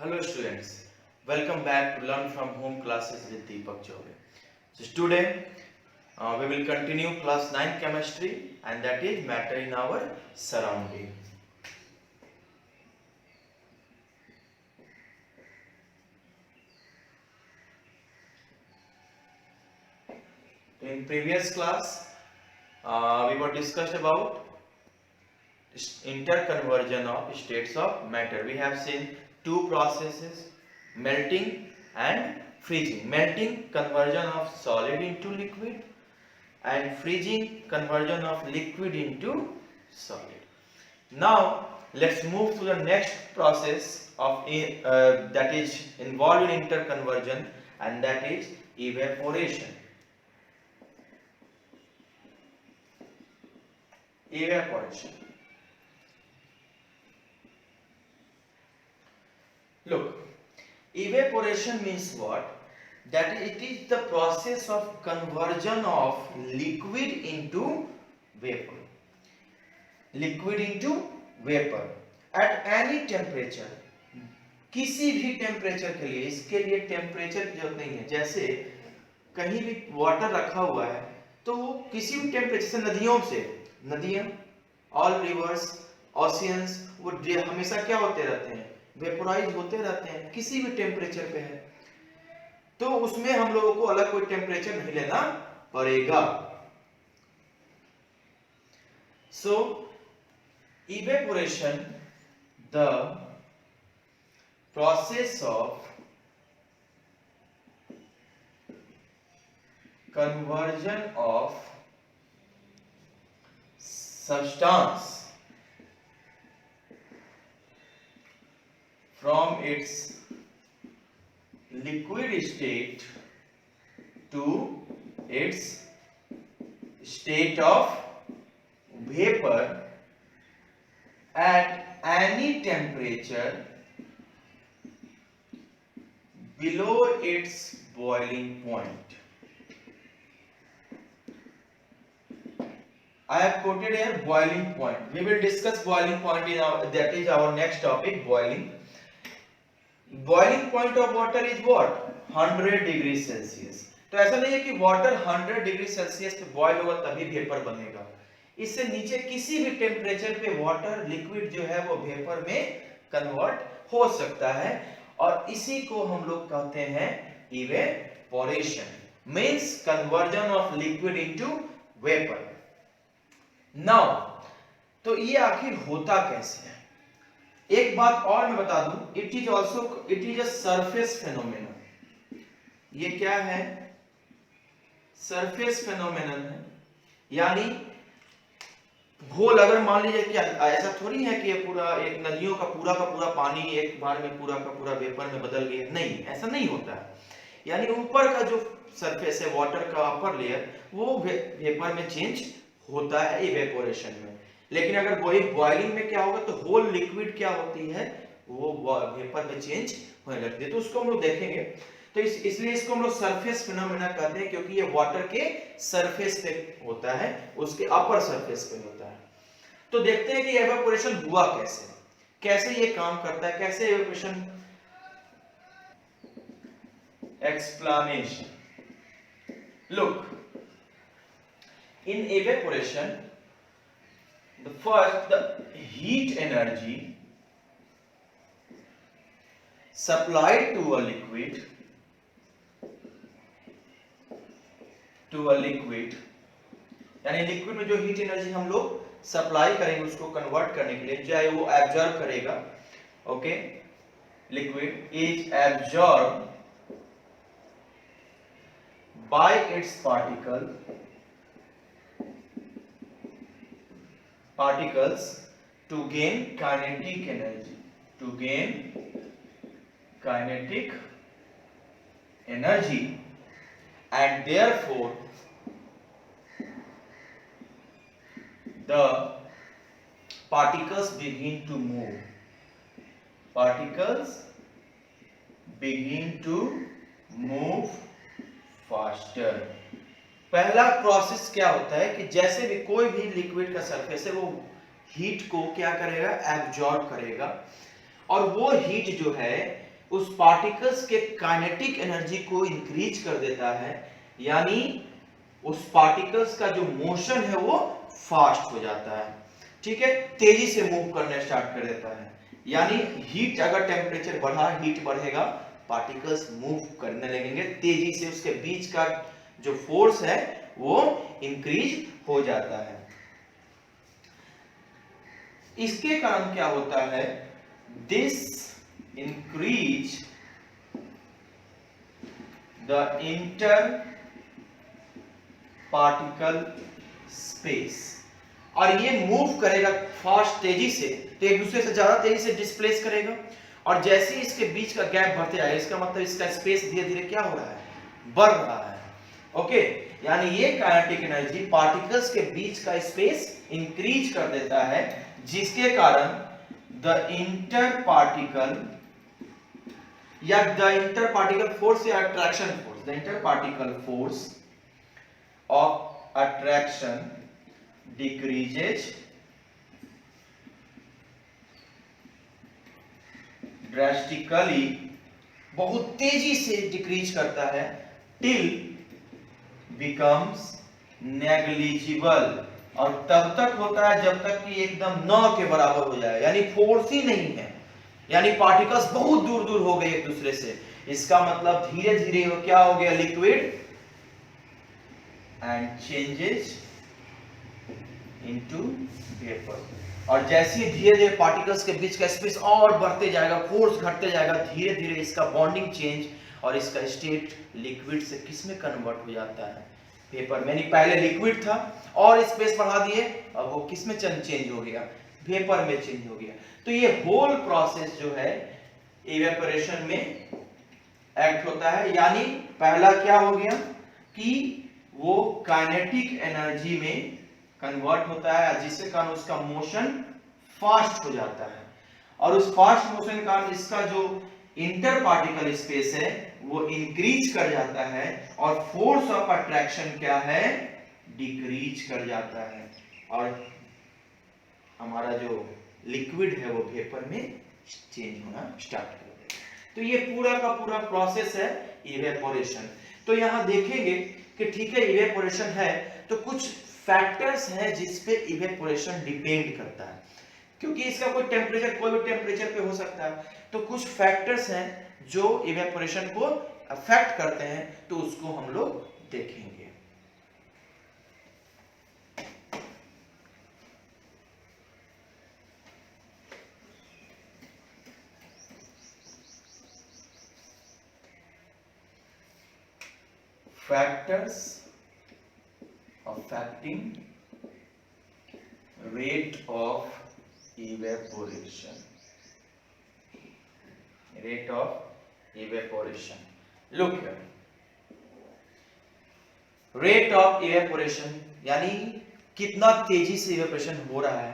Hello students, welcome back to Learn from Home classes with Deepak Chaube. So today we will continue class 9 chemistry and that is matter in our surrounding. In previous class we were discussed about interconversion of states of matter. We have seen two processes, melting and freezing. Melting, conversion of solid into liquid, and freezing, conversion of liquid into solid. Now let's move to the next process of that is involved in interconversion, and that is evaporation. Evaporation. Look, evaporation means what? That it is the process of conversion of liquid into vapor. Liquid into vapor at any temperature. किसी भी temperature के लिए, इसके लिए temperature की जरूरत नहीं है. जैसे कहीं भी वाटर रखा हुआ है तो वो किसी भी टेम्परेचर से, नदियां, ऑल रिवर्स, ओशियंस, वो हमेशा क्या होते रहते हैं, वेपोराइज होते रहते हैं किसी भी टेम्परेचर पे है. तो उसमें हम लोगों को अलग कोई टेम्परेचर नहीं लेना पड़ेगा. सो evaporation, the process of conversion of substance from its liquid state to its state of vapor at any temperature below its boiling point. I have quoted here boiling point. We will discuss boiling point in that is our next topic, boiling. Boiling point of water is what? 100 degree Celsius. तो ऐसा नहीं है कि water 100 degree Celsius पे boil होगा तभी vapour बनेगा. इससे नीचे किसी भी टेम्परेचर पे वाटर लिक्विड जो है वो वेपर में कन्वर्ट हो सकता है, और इसी को हम लोग कहते हैं evaporation, means conversion of liquid into vapour. Now तो ये आखिर होता कैसे है? एक बात और मैं बता दूं, it is a surface phenomenon. ये क्या है? सरफेस फेनोमेनन है. यानी घोल, अगर मान लीजिए कि ऐसा थोड़ी है कि ये पूरा एक नदियों का पूरा पानी एक बार में पूरा का पूरा वेपर में बदल गया. नहीं, ऐसा नहीं होता है. यानी ऊपर का जो सरफेस है वाटर का अपर लेयर, वो वेपर में चेंज होता है इवेपोरेशन में. लेकिन अगर वही बॉइलिंग में क्या होगा तो होल लिक्विड क्या होती है, वो वेपर में चेंज होने लगती है. तो उसको हम लोग देखेंगे. तो इसलिए इसको हम लोग सरफेस फिनोमेना कहते हैं, क्योंकि ये वाटर के सरफेस पे होता है, उसके अपर सरफेस पे होता है. तो देखते हैं कि एवापोरेशन हुआ कैसे ये काम करता है, कैसे evaporation. Explanation. Look, in evaporation, the heat energy supplied to a liquid यानी लिक्विड में जो हीट एनर्जी हम लोग सप्लाई करेंगे उसको कन्वर्ट करने के लिए, चाहे वो एब्जॉर्ब करेगा. Okay, liquid is absorb by it's particles to gain kinetic energy, and therefore the particles begin to move faster. पहला प्रोसेस क्या होता है कि जैसे भी कोई भी लिक्विड का सरफेस है वो हीट को क्या करेगा, एब्जॉर्ब करेगा, और वो हीट जो है उस पार्टिकल्स के काइनेटिक एनर्जी को इंक्रीज कर देता है, यानी उस पार्टिकल्स का जो मोशन है वो फास्ट हो जाता है, ठीक है, तेजी से मूव करने स्टार्ट कर देता है। यानी हीट, अगर टेम्परेचर बढ़ा, हीट बढ़ेगा, पार्टिकल्स मूव करने लगेंगे तेजी से, उसके बीच का जो फोर्स है वो इंक्रीज हो जाता है। इसके कारण क्या होता है, this increase the inter particle space, और ये मूव करेगा फास्ट, तेजी से, तो एक दूसरे से ज्यादा तेजी से डिस्प्लेस करेगा, और जैसे ही इसके बीच का गैप बढ़ते जाएगा, इसका मतलब इसका स्पेस धीरे धीरे क्या हो रहा है, बढ़ रहा है। ओके, यानी ये काइनेटिक एनर्जी पार्टिकल्स के बीच का स्पेस इंक्रीज कर देता है, जिसके कारण द इंटर पार्टिकल फोर्स या attraction force, the inter particle force of attraction decreases drastically, बहुत तेजी से डिक्रीज करता है, till becomes negligible, और तब तक होता है जब तक कि एकदम न के बराबर हो जाए, यानी फोर्स ही नहीं है, यानी पार्टिकल्स बहुत दूर दूर हो गए एक दूसरे से। इसका मतलब धीरे धीरे वो क्या हो गया, liquid and changes into vapour, और जैसे ही धीरे धीरे पार्टिकल्स के बीच का स्पेस और बढ़ते जाएगा, फोर्स घटते जाएगा, धीरे धीरे इसका बॉन्डिंग चेंज और इसका स्टेट लिक्विड से किस में कन्वर्ट हो जाता है, वेपर में। पहले लिक्विड था और स्पेस बढ़ा दिए, अब वो किस में चेंज हो गया, वेपर में चेंज हो गया। तो ये होल प्रोसेस जो है इवेपोरेशन में एक्ट होता है, यानी पहला क्या हो गया कि वो काइनेटिक एनर्जी में कन्वर्ट होता है, जिसके कारण उसका मोशन फास्ट हो जाता है, और उस फास्ट मोशन के कारण इसका जो इंटर पार्टिकल स्पेस है वो इंक्रीज कर जाता है, और फोर्स ऑफ अट्रैक्शन क्या है, डिक्रीज कर जाता है, और हमारा जो लिक्विड है वो वेपर में चेंज होना स्टार्ट कर देगा। तो ये पूरा का पूरा प्रोसेस है इवेपोरेशन। तो यहां देखेंगे कि ठीक है इवेपोरेशन है, तो कुछ फैक्टर्स हैं जिस पे इवेपोरेशन डिपेंड करता है, क्योंकि इसका कोई टेम्परेचर, कोई भी टेम्परेचर पे हो सकता है, तो कुछ फैक्टर्स हैं जो इवेपोरेशन को अफेक्ट करते हैं, तो उसको हम लोग देखेंगे। Factors affecting rate of evaporation. Rate of evaporation. Look here. Rate of evaporation यानी कितना तेजी से इवेपोरेशन हो रहा है,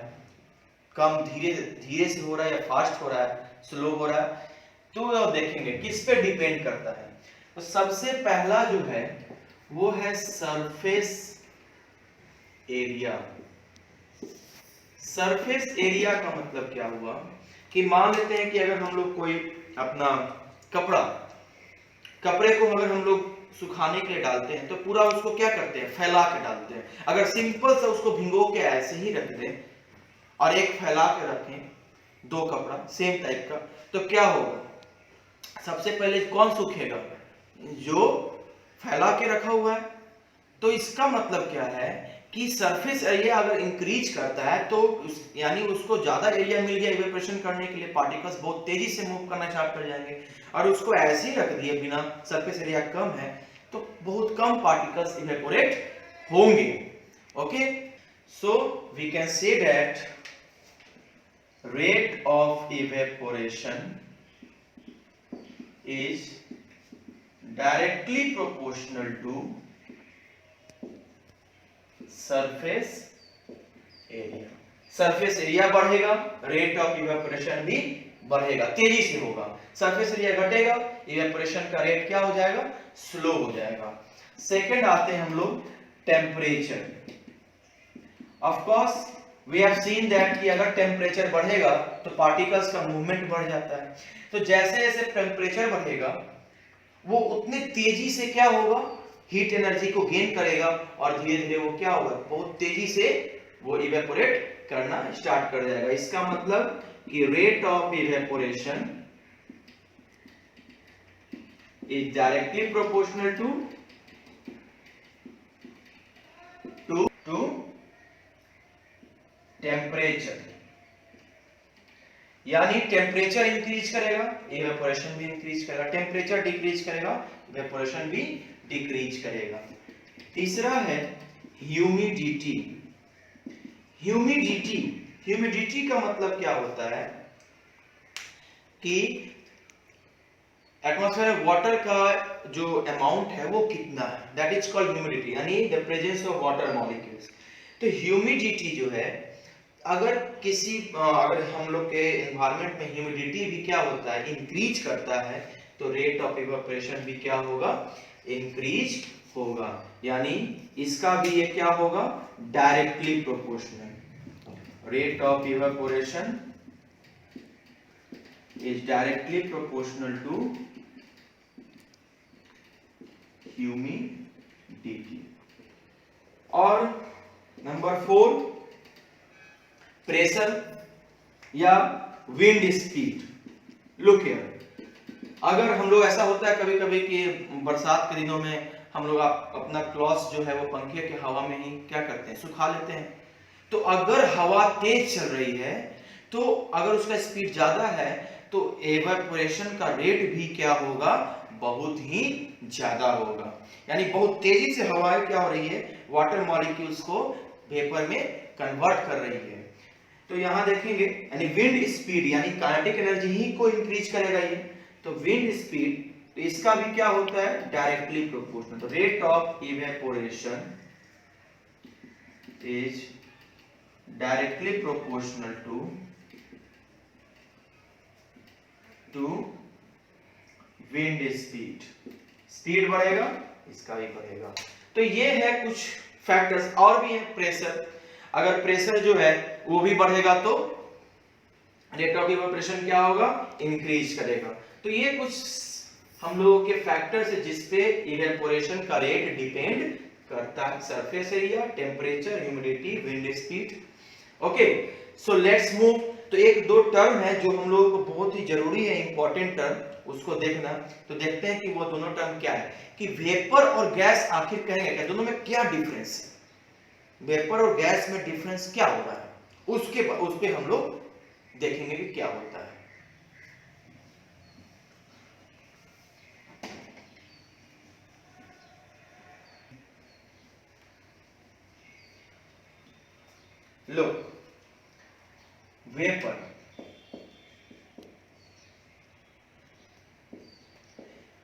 कम धीरे धीरे से हो रहा है या फास्ट हो रहा है, स्लो हो रहा है, तो देखेंगे किस पे डिपेंड करता है। तो सबसे पहला जो है वो है सरफेस एरिया। सरफेस एरिया का मतलब क्या हुआ कि मान लेते हैं कि अगर हम लोग कोई अपना कपड़े को अगर हम लोग सुखाने के लिए डालते हैं, तो पूरा उसको क्या करते हैं, फैला के डालते हैं। अगर सिंपल सा उसको भिगो के ऐसे ही रख दें और एक फैला के रखें, दो कपड़ा सेम टाइप का, तो क्या होगा, सबसे पहले कौन सूखेगा, जो फैला के रखा हुआ है। तो इसका मतलब क्या है कि सरफेस एरिया अगर इंक्रीज करता है तो यानी उसको ज्यादा एरिया मिल गया इवेपोरेशन करने के लिए, पार्टिकल्स बहुत तेजी से मूव करना स्टार्ट कर जाएंगे, और उसको ऐसे ही रख दिए बिना, सरफेस एरिया कम है तो बहुत कम पार्टिकल्स इवेपोरेट होंगे। Okay, so we can say that rate of evaporation is directly proportional to surface area. Surface area बढ़ेगा, रेट ऑफ इवेपोरेशन भी बढ़ेगा, तेजी से होगा। सरफेस एरिया घटेगा, इवेपोरेशन का रेट क्या हो जाएगा, स्लो हो जाएगा। सेकंड आते हैं हम लोग temperature. Of course we have seen that कि अगर टेम्परेचर बढ़ेगा तो पार्टिकल्स का मूवमेंट बढ़ जाता है। तो जैसे जैसे टेम्परेचर बढ़ेगा वो उतने तेजी से क्या होगा, हीट एनर्जी को गेन करेगा और धीरे धीरे वो क्या होगा, बहुत तेजी से वो इवेपोरेट करना स्टार्ट कर जाएगा। इसका मतलब कि rate of evaporation is directly proportional to temperature. यानी टेम्परेचर इंक्रीज करेगा, इवेपोरेशन भी इंक्रीज करेगा, टेम्परेचर डिक्रीज करेगा, इवेपोरेशन भी डिक्रीज करेगा। तीसरा है ह्यूमिडिटी। ह्यूमिडिटी का मतलब क्या होता है कि एटमॉस्फेयर में वाटर का जो अमाउंट है वो कितना है, दैट इज कॉल्ड ह्यूमिडिटी, यानी the presence of water molecules. तो ह्यूमिडिटी जो है, अगर हम लोग के एनवायरनमेंट में ह्यूमिडिटी भी क्या होता है, इंक्रीज करता है, तो रेट ऑफ इवेपोरेशन भी क्या होगा, इंक्रीज होगा। यानी इसका भी ये क्या होगा, directly proportional. Rate of evaporation is directly proportional to humidity। और नंबर 4 प्रेशर या विंड स्पीड। लुक हियर, अगर हम लोग, ऐसा होता है कभी कभी कि बरसात के दिनों में हम लोग अपना क्लॉथ्स जो है वो पंखे के हवा में ही क्या करते हैं, सुखा लेते हैं। तो अगर हवा तेज चल रही है तो अगर उसका स्पीड ज्यादा है तो एवेपोरेशन का रेट भी क्या होगा, बहुत ही ज्यादा होगा। यानी बहुत तेजी से हवाएं क्या हो रही है, वाटर मॉलिक्यूल्स को वेपर में कन्वर्ट कर रही है। तो यहां देखेंगे, यानी विंड स्पीड यानी काइनेटिक एनर्जी ही को इंक्रीज करेगा ये। तो विंड स्पीड, तो इसका भी क्या होता है, डायरेक्टली प्रोपोर्शनल। तो rate of evaporation is directly proportional to wind speed. Speed बढ़ेगा, इसका भी बढ़ेगा। तो ये है कुछ फैक्टर्स, और भी है प्रेशर। अगर प्रेशर जो है वो भी बढ़ेगा तो रेट ऑफ इवेपोरेशन क्या होगा, इंक्रीज करेगा। तो ये कुछ हम लोगों के फैक्टर्स है जिसपे इवेपोरेशन का रेट डिपेंड करता है, surface area, temperature, humidity, wind speed. Okay, so let's move. तो एक दो टर्म है जो हम लोगों को बहुत ही जरूरी है, इंपॉर्टेंट टर्म, उसको देखना। तो देखते हैं कि वो दोनों टर्म क्या है, कि वेपर और गैस आखिर कहेंगे क्या, दोनों में क्या डिफरेंस है, वेपर और गैस में डिफरेंस क्या हो रहा है, उस पे हम लोग देखेंगे कि क्या होता है। लो, वेपर,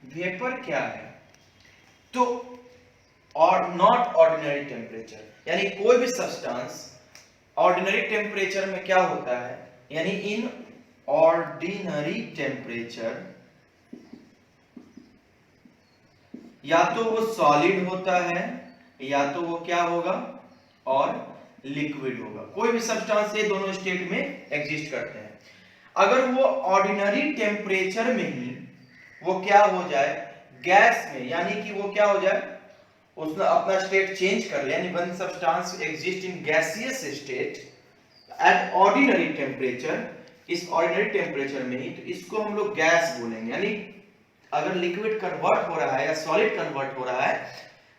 वेपर क्या है, तो और नॉट ऑर्डिनरी टेम्परेचर, यानी कोई भी सब्सटेंस ऑर्डिनरी टेम्परेचर में क्या होता है, यानी इन ऑर्डिनरी टेम्परेचर या तो वो सॉलिड होता है या तो वो क्या होगा, और लिक्विड होगा। कोई भी सब्सटेंस ये दोनों स्टेट में एग्जिस्ट करते हैं। अगर वो ऑर्डिनरी टेम्परेचर में ही वो क्या हो जाए, गैस में, यानी कि वो क्या हो जाए, उसने अपना स्टेट चेंज कर लिया, यानी one substance exist in gaseous state at ordinary temperature, इस ऑर्डिनरी टेम्परेचर में ही, तो इसको हम लोग गैस बोलेंगे। यानी अगर लिक्विड कन्वर्ट हो रहा है या सॉलिड कन्वर्ट हो रहा है,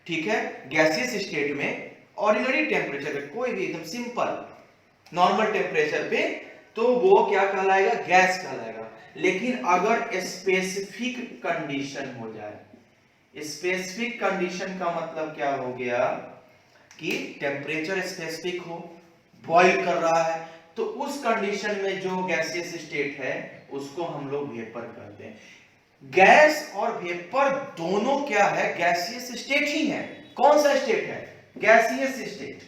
ठीक है, गैसियस स्टेट में ऑर्डिनरी टेम्परेचर पे, कोई भी एकदम सिंपल नॉर्मल टेम्परेचर पे, तो वो क्या कहलाएगा, गैस कहलाएगा। लेकिन अगर स्पेसिफिक कंडीशन हो जाए, स्पेसिफिक कंडीशन का मतलब क्या हो गया कि टेम्परेचर स्पेसिफिक हो, बॉइल कर रहा है, तो उस कंडीशन में जो गैसियस स्टेट है उसको हम लोग वेपर कहते हैं। गैस और वेपर दोनों क्या है, गैसियस स्टेट ही है। कौन सा स्टेट है, गैसियस स्टेट।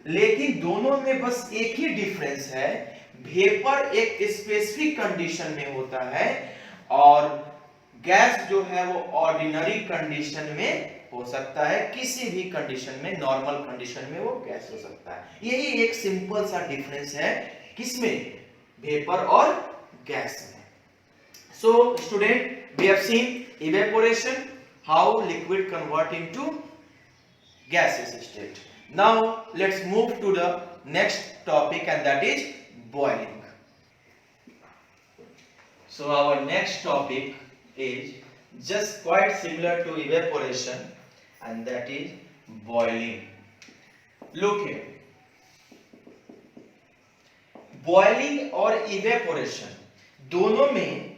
लेकिन दोनों में बस एक ही डिफरेंस है, वेपर एक स्पेसिफिक कंडीशन में होता है और गैस जो है वो ऑर्डिनरी कंडीशन में हो सकता है, किसी भी कंडीशन में, नॉर्मल कंडीशन में वो गैस हो सकता है। यही एक सिंपल सा डिफरेंस है किसमें, वेपर और गैस में। So student, we have seen evaporation, how liquid convert into gaseous state. Now let's move to the next topic, and that is boiling. So our next topic is just quite similar to evaporation, and that is boiling. Look here, boiling और evaporation दोनों में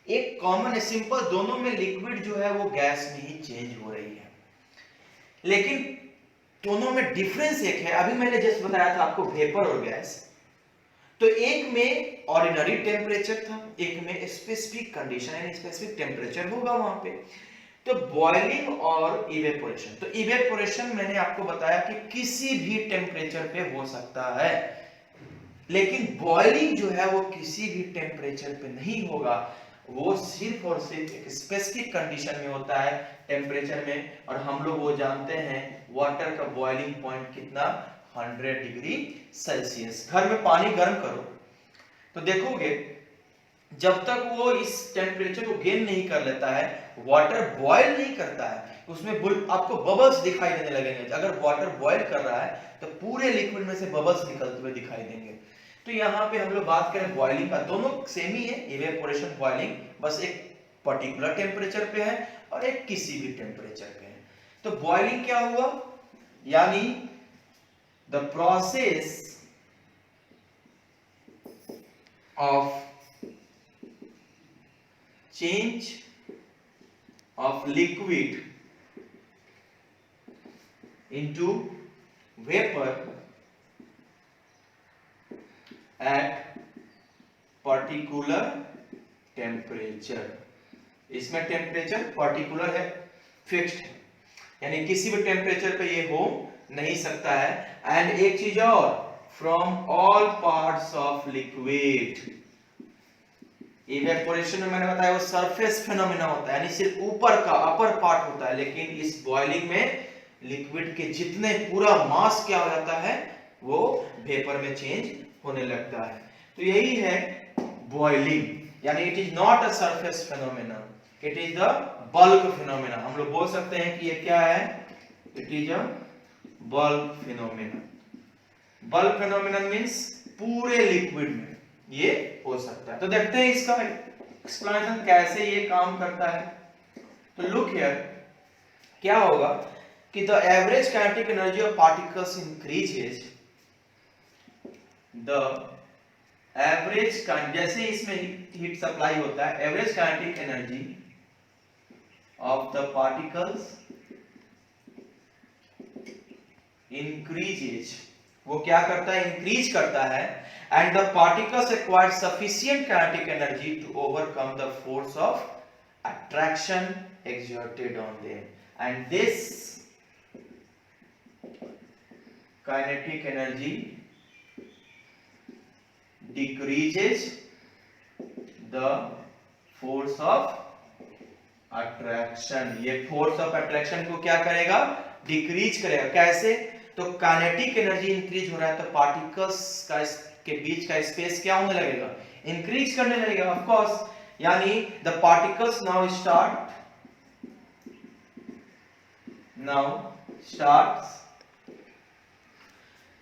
एक common है, simple, दोनों में liquid जो है वो गैस में ही चेंज हो रही है, लेकिन दोनों में डिफरेंस एक है। अभी मैंने जस्ट बताया था आपको वेपर और गैस, तो एक में ऑर्डिनरी टेम्परेचर था, एक में स्पेसिफिक कंडीशन यानी स्पेसिफिक टेम्परेचर होगा वहां पे। तो बॉइलिंग और इवेपोरेशन, तो इवेपोरेशन मैंने आपको बताया कि किसी भी टेम्परेचर पे हो सकता है, लेकिन बॉइलिंग जो है वो किसी भी टेम्परेचर पे नहीं होगा, वो सिर्फ और सिर्फ एक स्पेसिफिक कंडीशन में होता है, टेम्परेचर में। और हम लोग वो जानते हैं वाटर का बॉइलिंग पॉइंट कितना, 100 डिग्री सेल्सियस। घर में पानी गर्म करो तो देखोगे जब तक वो इस टेम्परेचर को गेन नहीं कर लेता है, वाटर बॉयल नहीं करता है, उसमें आपको बबल्स दिखाई देने लगेंगे। अगर वाटर बॉयल कर रहा है तो पूरे लिक्विड में से बबल्स निकलते हुए दिखाई देंगे। तो यहाँ पे हम लोग बात करें बॉइलिंग का, दोनों सेम ही है, इवेपोरेशन बॉइलिंग, बस एक पर्टिकुलर टेम्परेचर पे है और एक किसी भी टेम्परेचर पे है। तो बॉइलिंग क्या हुआ, यानी the process of change of liquid into vapour at particular temperature. इसमें टेम्परेचर पर्टिकुलर है, फिक्स्ड है, यानी किसी भी टेम्परेचर पे ये हो नहीं सकता है। एंड एक चीज और, from all parts of liquid. Evaporation में मैंने बताया वो सरफेस फिनोमेना होता है, यानी सिर्फ ऊपर का अपर पार्ट होता है, लेकिन इस बॉइलिंग में लिक्विड के जितने पूरा मास क्या हो जाता है, वो वेपर में चेंज होने लगता है। तो यही है बॉइलिंग, यानी it is not a surface phenomena, it is the bulk phenomena. हम लोग बोल सकते हैं कि ये क्या है, it is a bulk phenomena. Bulk phenomena means पूरे लिक्विड में ये हो सकता है। तो देखते हैं इसका एक्सप्लेनेशन कैसे ये काम करता है। तो लुक हियर, क्या होगा कि the average kinetic energy of particles increases, the average, जैसे इसमें हीट सप्लाई होता है, average kinetic energy of the particles increases, वो क्या करता है, इंक्रीज करता है। And the particles acquire sufficient kinetic energy to overcome the force of attraction exerted on them, and this kinetic energy decreases the force of attraction। ये force of attraction को क्या करेगा, डिक्रीज करेगा। कैसे, तो काइनेटिक एनर्जी इंक्रीज हो रहा है तो पार्टिकल्स का के बीच का स्पेस क्या होने लगेगा, इंक्रीज करने लगेगा ऑफ कोर्स। यानी the particles now starts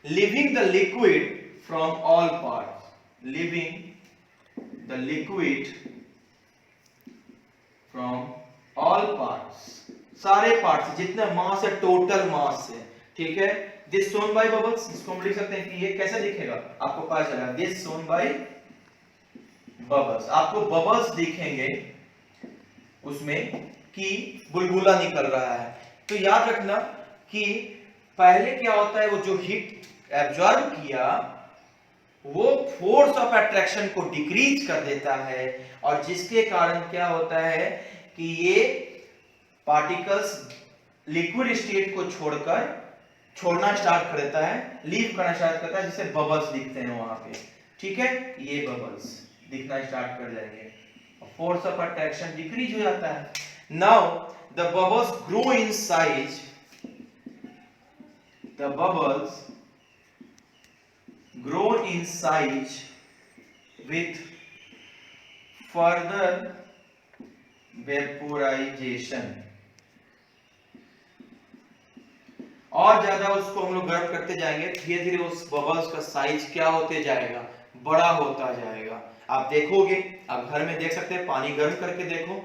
leaving the liquid from all parts, leaving the liquid from all parts, सारे पार्ट्स, जितने मास है, टोटल मास है, ठीक है। दिस सोन बाय बबल्स, इसको हम लिख सकते हैं कि ये कैसे दिखेगा, आपको पता चला, दिस सोन बाय बबल्स, आपको बबल्स दिखेंगे उसमें कि बुलबुला निकल रहा है। तो याद रखना कि पहले क्या होता है, वो जो हीट एब्जॉर्ब किया वो फोर्स ऑफ अट्रैक्शन को डिक्रीज कर देता है, और जिसके कारण क्या होता है कि ये पार्टिकल्स लिक्विड स्टेट को छोड़ना स्टार्ट कर देता है, लीव करना स्टार्ट करता है, जिसे बबल्स दिखते हैं वहां पे, ठीक है। ये बबल्स दिखना स्टार्ट कर जाएंगे, फोर्स ऑफ अट्रैक्शन डिक्रीज हो जाता है। Now the bubbles grow in size, the bubbles grow in size with further vaporization. और ज्यादा उसको हम लोग गर्म करते जाएंगे, धीरे धीरे उस बबल्स का साइज क्या होते जाएगा, बड़ा होता जाएगा. आप देखोगे, आप घर में देख सकते हैं, पानी गर्म करके देखो,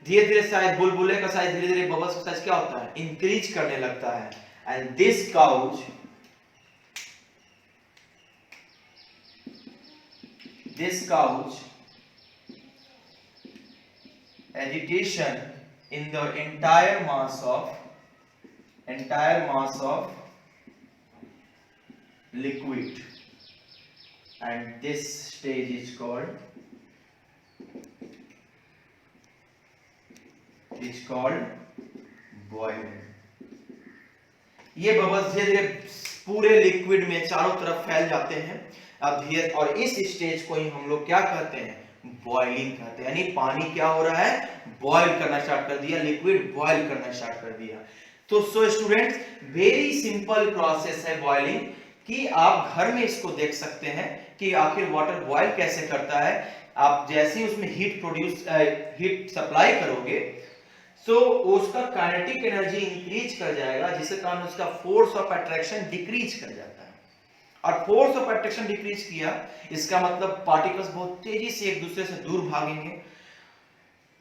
धीरे धीरे शायद बुलबुले का साइज, धीरे धीरे बबल्स का साइज क्या होता है, इंक्रीज करने लगता है. And this cause agitation in the entire mass of liquid, and this stage is called boiling. ये बबल्स धीरे धीरे पूरे लिक्विड में चारों तरफ फैल जाते हैं. अब धीरे, और इस स्टेज को ही हम लोग क्या कहते हैं, बॉइलिंग कहते हैं. यानी पानी क्या हो रहा है, बॉईल करना स्टार्ट कर दिया, लिक्विड बॉईल करना स्टार्ट कर दिया. तो so students, very simple process है बॉइलिंग, कि आप घर में इसको देख सकते हैं कि आखिर वाटर बॉईल कैसे करता है. आप जैसे ही उसमें हीट सप्लाई करोगे, सो उसका काइनेटिक एनर्जी इंक्रीज कर जाएगा, जिसके कारण उसका फोर्स ऑफ अट्रैक्शन डिक्रीज कर जाता है. और फोर्स ऑफ अट्रैक्शन डिक्रीज किया, इसका मतलब पार्टिकल्स बहुत तेजी से एक दूसरे से दूर भागेंगे,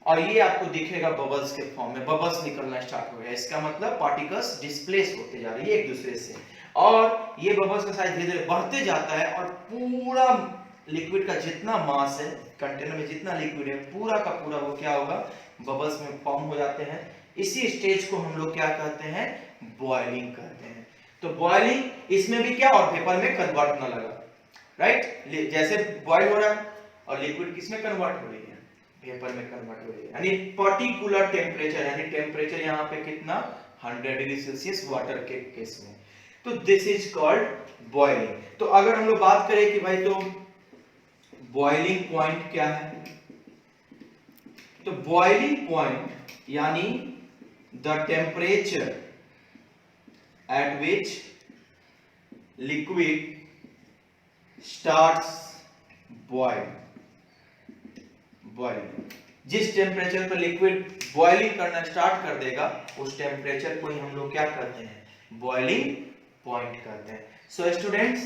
और ये आपको दिखेगा बबल्स के फॉर्म में, बबल्स निकलना स्टार्ट हो गया. इसका मतलब पार्टिकल्स डिस्प्लेस होते जा रहे हैं एक दूसरे से, और ये बबल्स का साइज धीरे धीरे बढ़ते जाता है, और पूरा लिक्विड का जितना मास है, कंटेनर में जितना लिक्विड है, पूरा का पूरा वो क्या होगा, बबल्स में फॉर्म हो जाते हैं. इसी स्टेज को हम लोग क्या कहते हैं, बॉइलिंग कहते हैं. तो बॉइलिंग, इसमें भी क्या, और पेपर में कन्वर्ट होने लगा, राइट. जैसे बॉइल हो रहा है और लिक्विड किसमें कन्वर्ट हो रही है, पेपर में कन्वर्ट हो रही है. यानी पर्टिकुलर टेम्परेचर, यानी टेम्परेचर यहाँ पे कितना, 100 डिग्री सेल्सियस वाटर के केस में. तो दिस इज कॉल्ड बॉइलिंग. तो अगर हम लोग बात करें कि भाई तो बॉइलिंग पॉइंट क्या है, तो बॉइलिंग पॉइंट यानी the temperature at which liquid starts boiling. जिस टेम्परेचर पर लिक्विड बॉइलिंग करना स्टार्ट कर देगा, उस टेम्परेचर को ही हम लोग क्या कहते हैं, बॉइलिंग पॉइंट कहते हैं. So students,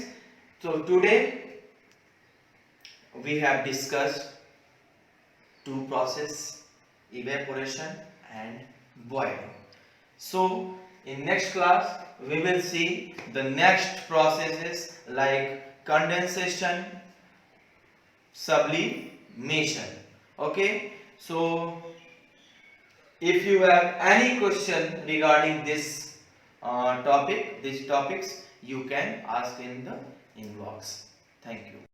so today we have discussed two process, evaporation and boiling. So in next class we will see the next processes like condensation, sublimation. Okay, so if you have any question regarding this these topics, you can ask in the inbox. Thank you.